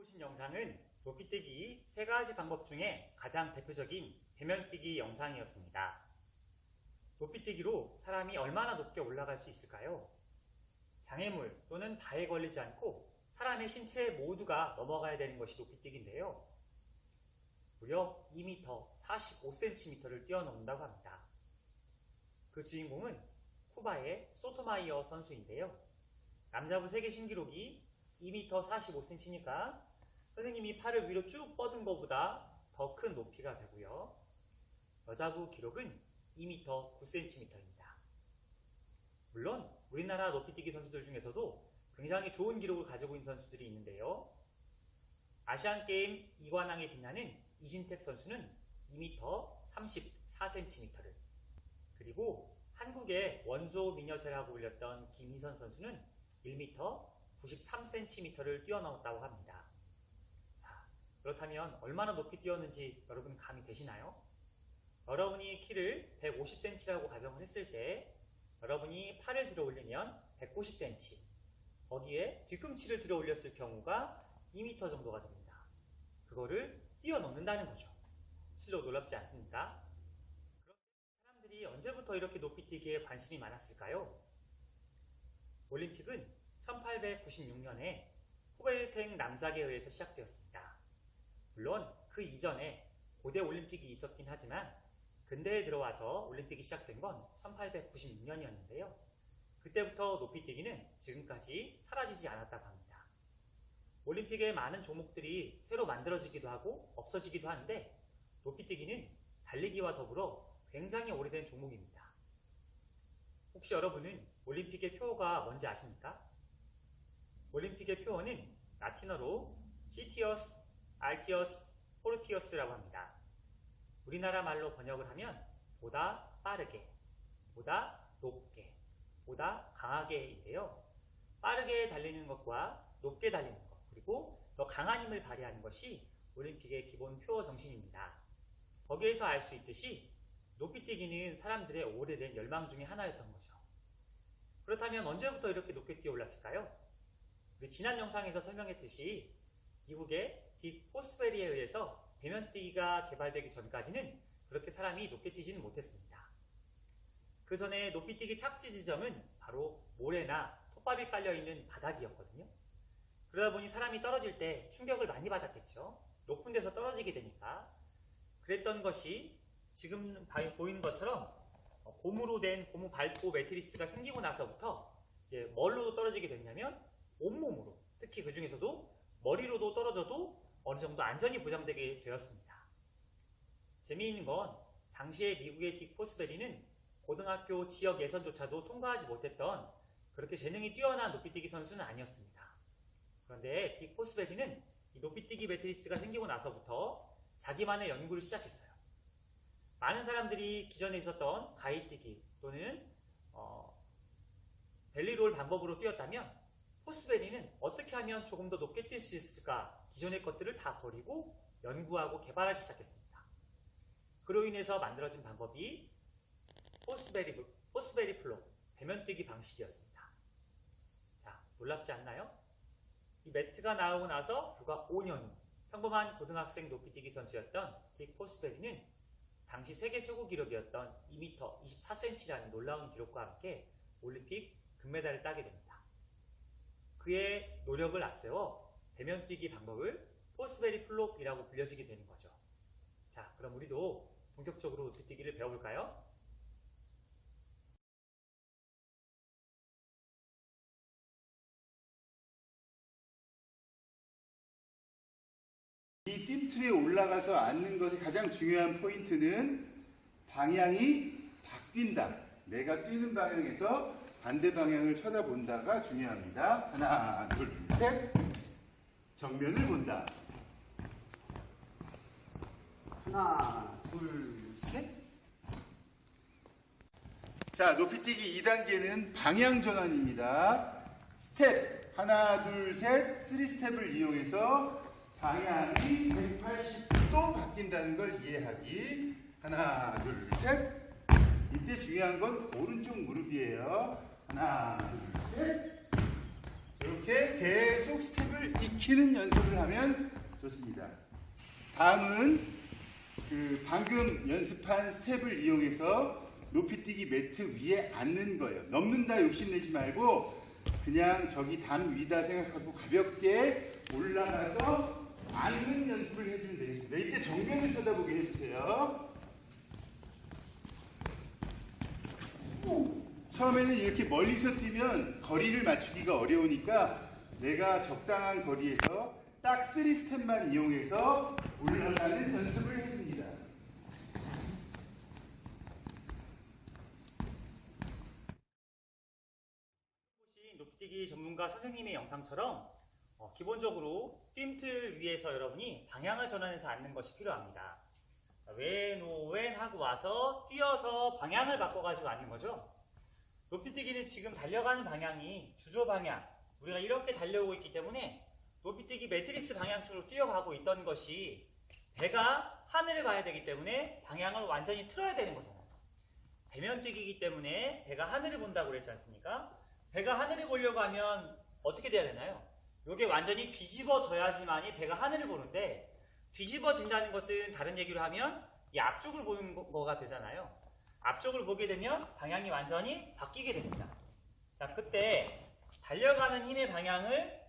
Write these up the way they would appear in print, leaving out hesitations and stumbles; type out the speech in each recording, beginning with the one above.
보신 영상은 높이뛰기 3가지 방법 중에 가장 대표적인 배면뛰기 영상이었습니다. 높이뛰기로 사람이 얼마나 높게 올라갈 수 있을까요? 장애물 또는 바에 걸리지 않고 사람의 신체 모두가 넘어가야 되는 것이 높이뛰기인데요. 무려 2m 45cm를 뛰어넘는다고 합니다. 그 주인공은 쿠바의 소토마이어 선수인데요. 남자부 세계 신기록이 2m 45cm니까 선생님이 팔을 위로 쭉 뻗은 것보다 더 큰 높이가 되고요. 여자부 기록은 2m 9cm입니다. 물론 우리나라 높이뛰기 선수들 중에서도 굉장히 좋은 기록을 가지고 있는 선수들이 있는데요. 아시안게임 2관왕에 빛나는 이진택 선수는 2m 34cm를, 그리고 한국의 원조 미녀세라고 불렸던 김희선 선수는 1m 93cm를 뛰어넘었다고 합니다. 자, 그렇다면 얼마나 높이 뛰었는지 여러분 감이 되시나요? 여러분이 키를 150cm라고 가정을 했을 때 여러분이 팔을 들어 올리면 190cm, 거기에 뒤꿈치를 들어 올렸을 경우가 2m 정도가 됩니다. 그거를 뛰어넘는다는 거죠. 실로 놀랍지 않습니까? 그런데 사람들이 언제부터 이렇게 높이뛰기에 관심이 많았을까요? 올림픽은 1896년에 코벨탱 남작에 의해서 시작되었습니다. 물론 그 이전에 고대 올림픽이 있었긴 하지만 근대에 들어와서 올림픽이 시작된 건 1896년이었는데요. 그때부터 높이뛰기는 지금까지 사라지지 않았다고 합니다. 올림픽의 많은 종목들이 새로 만들어지기도 하고 없어지기도 하는데 높이뛰기는 달리기와 더불어 굉장히 오래된 종목입니다. 혹시 여러분은 올림픽의 표어가 뭔지 아십니까? 올림픽의 표어는 라틴어로 시티어스, 알티어스, 포르티어스라고 합니다. 우리나라 말로 번역을 하면 보다 빠르게, 보다 높게, 보다 강하게인데요. 빠르게 달리는 것과 높게 달리는 것, 그리고 더 강한 힘을 발휘하는 것이 올림픽의 기본 표어 정신입니다. 거기에서 알 수 있듯이 높이뛰기는 사람들의 오래된 열망 중에 하나였던 거죠. 그렇다면 언제부터 이렇게 높게 뛰어 올랐을까요? 우리 지난 영상에서 설명했듯이 미국의 딕 포스베리에 의해서 배면뛰기가 개발되기 전까지는 그렇게 사람이 높게 뛰지는 못했습니다. 그 전에 높이뛰기 착지 지점은 바로 모래나 톱밥이 깔려있는 바닥이었거든요. 그러다 보니 사람이 떨어질 때 충격을 많이 받았겠죠. 높은 데서 떨어지게 되니까. 그랬던 것이 지금 보이는 것처럼 고무로 된 고무 발포 매트리스가 생기고 나서부터 이제 뭘로 떨어지게 됐냐면 온몸으로, 특히 그 중에서도 머리로도 떨어져도 어느 정도 안전이 보장되게 되었습니다. 재미있는 건 당시에 미국의 딕 포스베리는 고등학교 지역 예선조차도 통과하지 못했던 그렇게 재능이 뛰어난 높이뛰기 선수는 아니었습니다. 그런데 딕 포스베리는 이 높이뛰기 매트리스가 생기고 나서부터 자기만의 연구를 시작했어요. 많은 사람들이 기존에 있었던 가이뛰기 또는 벨리롤 방법으로 뛰었다면 포스베리는 어떻게 하면 조금 더 높게 뛸 수 있을까, 기존의 것들을 다 버리고 연구하고 개발하기 시작했습니다. 그로 인해서 만들어진 방법이 포스베리 플로, 배면뛰기 방식이었습니다. 자, 놀랍지 않나요? 이 매트가 나오고 나서 불과 5년 후 평범한 고등학생 높이뛰기 선수였던 딕 포스베리는 당시 세계 최고 기록이었던 2m 24cm라는 놀라운 기록과 함께 올림픽 금메달을 따게 됩니다. 그의 노력을 앞세워 배면뛰기 방법을 포스베리 플롭이라고 불려지게 되는 거죠. 자, 그럼 우리도 본격적으로 높이뛰기를 배워볼까요? 이 뜀틀에 올라가서 앉는 것이 가장 중요한 포인트는 방향이 바뀐다. 내가 뛰는 방향에서 반대 방향을 쳐다본다가 중요합니다. 하나, 둘, 셋. 정면을 본다. 하나, 둘, 셋. 자, 높이뛰기 2단계는 방향 전환입니다. 스텝. 하나, 둘, 셋. 3스텝을 이용해서 방향이 180도 바뀐다는 걸 이해하기. 하나, 둘, 셋. 이때 중요한 건 오른쪽 무릎이에요. 하나, 둘, 셋. 이렇게 계속 스텝을 익히는 연습을 하면 좋습니다. 다음은 방금 연습한 스텝을 이용해서 높이뛰기 매트 위에 앉는 거예요. 넘는다 욕심내지 말고 그냥 저기 담 위다 생각하고 가볍게 올라가서 앉는 연습을 해주면 되겠습니다. 이때 정면을 쳐다보게 해주세요. 처음에는 이렇게 멀리서 뛰면 거리를 맞추기가 어려우니까 내가 적당한 거리에서 딱 3스텝만 이용해서 올라가는 연습을 해줍니다. 보신 높이뛰기 전문가 선생님의 영상처럼 기본적으로 뜀틀 위에서 여러분이 방향을 전환해서 앉는 것이 필요합니다. 왼, 오, 왼 하고 와서 뛰어서 방향을 바꿔가지고 앉는 거죠. 높이뛰기는 지금 달려가는 방향이 주조 방향, 우리가 이렇게 달려오고 있기 때문에 높이뛰기 매트리스 방향 쪽으로 뛰어가고 있던 것이 배가 하늘을 봐야 되기 때문에 방향을 완전히 틀어야 되는 거잖아요. 배면뛰기이기 때문에 배가 하늘을 본다고 그랬지 않습니까? 배가 하늘을 보려고 하면 어떻게 돼야 되나요? 이게 완전히 뒤집어져야지만이 배가 하늘을 보는데, 뒤집어진다는 것은 다른 얘기로 하면 이 앞쪽을 보는 거가 되잖아요. 앞쪽을 보게 되면 방향이 완전히 바뀌게 됩니다. 자, 그때 달려가는 힘의 방향을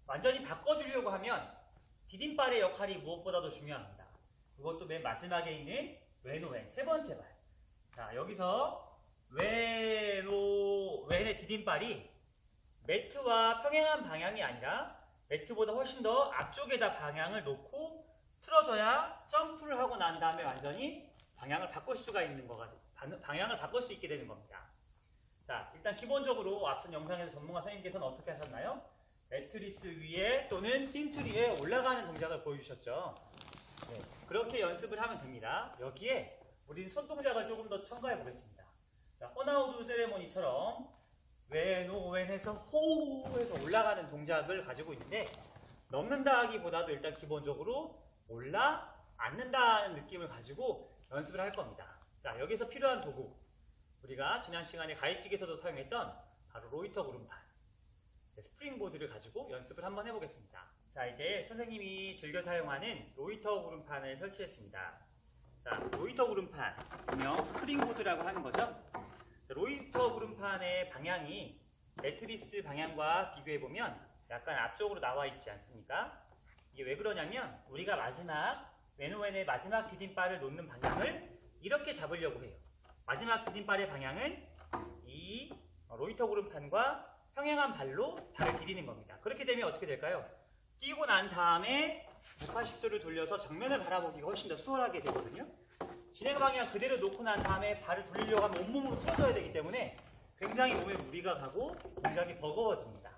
완전히 바꿔주려고 하면 디딤발의 역할이 무엇보다도 중요합니다. 그것도 맨 마지막에 있는 왼오왼, 세 번째 발. 자, 여기서 왼의 디딤발이 매트와 평행한 방향이 아니라 매트보다 훨씬 더 앞쪽에다 방향을 놓고 틀어져야 점프를 하고 난 다음에 완전히 방향을 바꿀 수가 있는 거가, 방향을 바꿀 수 있게 되는 겁니다. 자, 일단 기본적으로 앞선 영상에서 전문가 선생님께서는 어떻게 하셨나요? 매트리스 위에 또는 뜀틀 위에 올라가는 동작을 보여주셨죠. 네, 그렇게 연습을 하면 됩니다. 여기에 우리는 손동작을 조금 더 첨가해 보겠습니다. 자, 호나우두 세레모니처럼 왼, 오, 왼 해서 호우 해서 올라가는 동작을 가지고 있는데, 넘는다 하기보다도 일단 기본적으로 앉는다는 느낌을 가지고 연습을 할 겁니다. 자, 여기서 필요한 도구, 우리가 지난 시간에 가입기에서도 사용했던 바로 로이터 구름판, 스프링보드를 가지고 연습을 한번 해보겠습니다. 자, 이제 선생님이 즐겨 사용하는 로이터 구름판을 설치했습니다. 자, 로이터 구름판, 일명 스프링보드라고 하는 거죠. 로이터 구름판의 방향이 매트리스 방향과 비교해보면 약간 앞쪽으로 나와 있지 않습니까? 이게 왜 그러냐면 우리가 마지막 왼오왼의 마지막 디딤발을 놓는 방향을 이렇게 잡으려고 해요. 마지막 디딤발의 방향을 이 로이터 구름판과 평행한 발로 발을 디디는 겁니다. 그렇게 되면 어떻게 될까요? 뛰고 난 다음에 180도를 돌려서 정면을 바라보기가 훨씬 더 수월하게 되거든요. 진행 방향 그대로 놓고 난 다음에 발을 돌리려고 하면 온몸으로 틀어져야 되기 때문에 굉장히 몸에 무리가 가고 동작이 버거워집니다.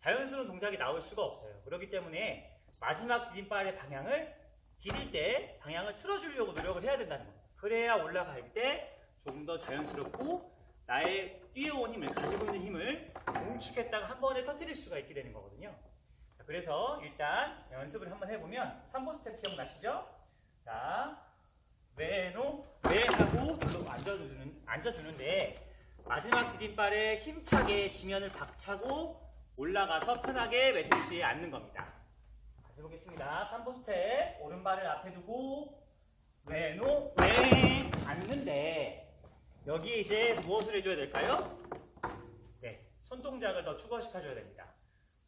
자연스러운 동작이 나올 수가 없어요. 그렇기 때문에 마지막 디딤발의 방향을 디딜 때 방향을 틀어주려고 노력을 해야 된다는 겁니다. 그래야 올라갈 때 조금 더 자연스럽고 나의 뛰어온 힘을, 가지고 있는 힘을 농축했다가 한 번에 터뜨릴 수가 있게 되는 거거든요. 자, 그래서 일단 연습을 한번 해보면 3보 스텝 기억나시죠? 자, 왼 하고 앉아주는데 마지막 디딤발에 힘차게 지면을 박차고 올라가서 편하게 매트리스 위에 앉는 겁니다. 다시 보겠습니다. 3보 스텝, 오른발을 앞에 두고 왼 앉는데 여기에 이제 무엇을 해줘야 될까요? 네, 손동작을 더 추가시켜줘야 됩니다.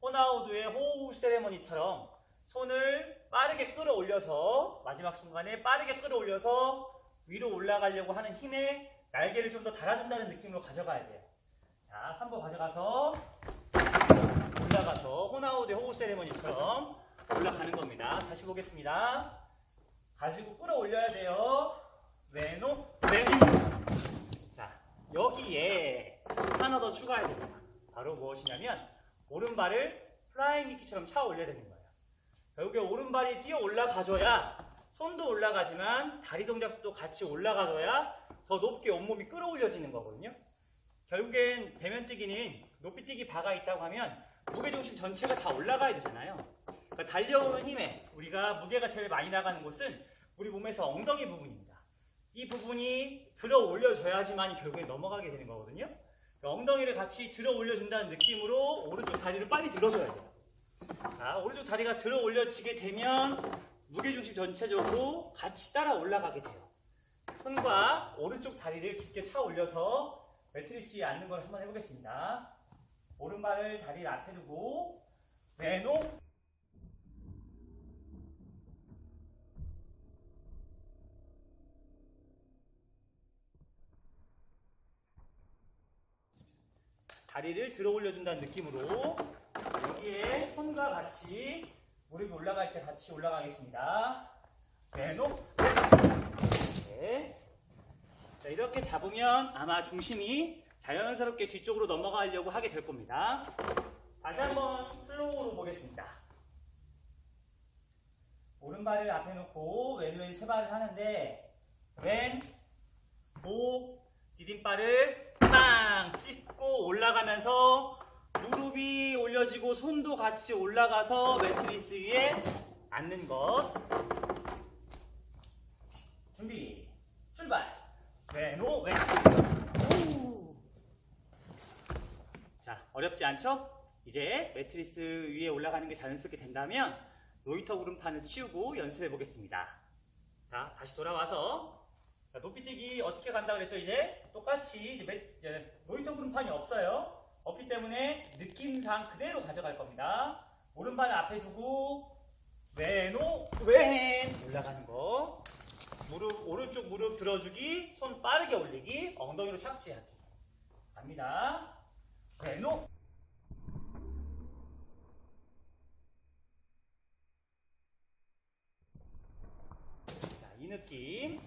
호나우두의 호우 세레머니처럼 손을 빠르게 끌어올려서 마지막 순간에 빠르게 끌어올려서 위로 올라가려고 하는 힘에 날개를 좀 더 달아준다는 느낌으로 가져가야 돼요. 자, 3번 가져가서 올라가서 호나우두의 호우 세레머니처럼 올라가는 겁니다. 다시 보겠습니다. 가지고 끌어올려야 돼요. 왼. 자, 여기에 하나 더 추가해야 됩니다. 바로 무엇이냐면 오른발을 플라잉 미키처럼 차 올려야 되는 거예요. 결국에 오른발이 뛰어 올라가줘야 손도 올라가지만 다리 동작도 같이 올라가줘야 더 높게 온몸이 끌어올려지는 거거든요. 결국엔 배면뛰기는 높이뛰기 바가 있다고 하면 무게중심 전체가 다 올라가야 되잖아요. 그러니까 달려오는 힘에 우리가 무게가 제일 많이 나가는 곳은 우리 몸에서 엉덩이 부분입니다. 이 부분이 들어 올려져야지만 결국에 넘어가게 되는 거거든요. 엉덩이를 같이 들어 올려준다는 느낌으로 오른쪽 다리를 빨리 들어줘야 돼요. 자, 오른쪽 다리가 들어 올려지게 되면 무게중심 전체적으로 같이 따라 올라가게 돼요. 손과 오른쪽 다리를 깊게 차 올려서 매트리스 위에 앉는 걸 한번 해보겠습니다. 오른발을 다리 앞에 두고 왼쪽 다리를 들어 올려준다는 느낌으로 여기에 손과 같이 무릎이 올라갈 때 같이 올라가겠습니다. 왼쪽 네. 자, 이렇게 잡으면 아마 중심이 자연스럽게 뒤쪽으로 넘어가려고 하게 될 겁니다. 다시 한번 슬로우로 보겠습니다. 오른발을 앞에 놓고 왼 세 발을 하는데 왼, 오, 디딤발을 빵 찍고 올라가면서 무릎이 올려지고 손도 같이 올라가서 매트리스 위에 앉는 것. 준비, 출발. 왼오, 왼. 오. 자, 어렵지 않죠? 이제 매트리스 위에 올라가는 게 자연스럽게 된다면 로이터 구름판을 치우고 연습해 보겠습니다. 자, 다시 돌아와서 자, 높이뛰기 어떻게 간다 그랬죠? 이제 똑같이 이제 로이터 구름판이 없어요. 없기 때문에 느낌상 그대로 가져갈 겁니다. 오른발 앞에 두고 왼오 왼 올라가는 거. 무릎 오른쪽 무릎 들어주기, 손 빠르게 올리기, 엉덩이로 착지하기. 갑니다. 왼오. 자, 이 느낌.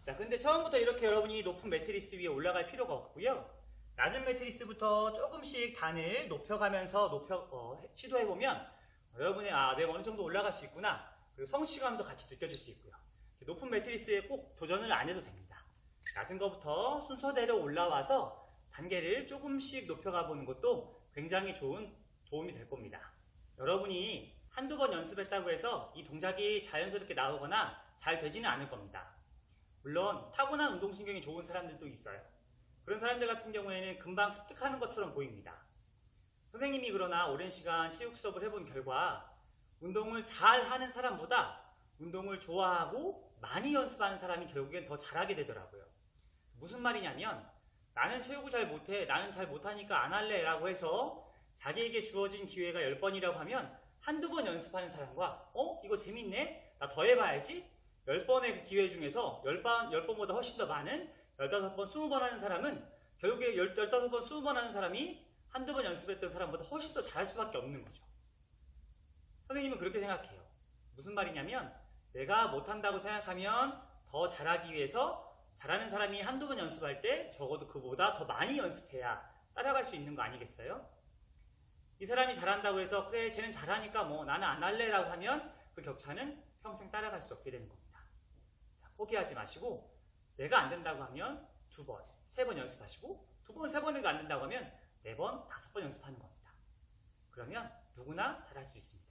자, 근데 처음부터 이렇게 여러분이 높은 매트리스 위에 올라갈 필요가 없고요. 낮은 매트리스부터 조금씩 단을 높여가면서 시도해보면 여러분의 내가 어느 정도 올라갈 수 있구나. 그리고 성취감도 같이 느껴질 수 있고요. 높은 매트리스에 꼭 도전을 안 해도 됩니다. 낮은 것부터 순서대로 올라와서 단계를 조금씩 높여가 보는 것도 굉장히 좋은 도움이 될 겁니다. 여러분이 한두 번 연습했다고 해서 이 동작이 자연스럽게 나오거나 잘 되지는 않을 겁니다. 물론 타고난 운동신경이 좋은 사람들도 있어요. 그런 사람들 같은 경우에는 금방 습득하는 것처럼 보입니다. 선생님이 그러나 오랜 시간 체육 수업을 해본 결과 운동을 잘 하는 사람보다 운동을 좋아하고 많이 연습하는 사람이 결국엔 더 잘하게 되더라고요. 무슨 말이냐면 나는 체육을 잘 못해, 나는 잘 못하니까 안 할래 라고 해서 자기에게 주어진 기회가 10번이라고 하면 한두 번 연습하는 사람과 이거 재밌네? 나 더 해봐야지? 10번의 기회 중에서 10번보다 훨씬 더 많은 15번, 20번 하는 사람은 결국에 15번, 20번 하는 사람이 한두 번 연습했던 사람보다 훨씬 더 잘할 수밖에 없는 거죠. 선생님은 그렇게 생각해요. 무슨 말이냐면 내가 못한다고 생각하면 더 잘하기 위해서 잘하는 사람이 한두 번 연습할 때 적어도 그보다 더 많이 연습해야 따라갈 수 있는 거 아니겠어요? 이 사람이 잘한다고 해서 그래 쟤는 잘하니까 뭐 나는 안 할래 라고 하면 그 격차는 평생 따라갈 수 없게 되는 겁니다. 자, 포기하지 마시고 내가 안 된다고 하면 2번, 3번 연습하시고 2번, 3번이 안 된다고 하면 4번, 5번 연습하는 겁니다. 그러면 누구나 잘할 수 있습니다.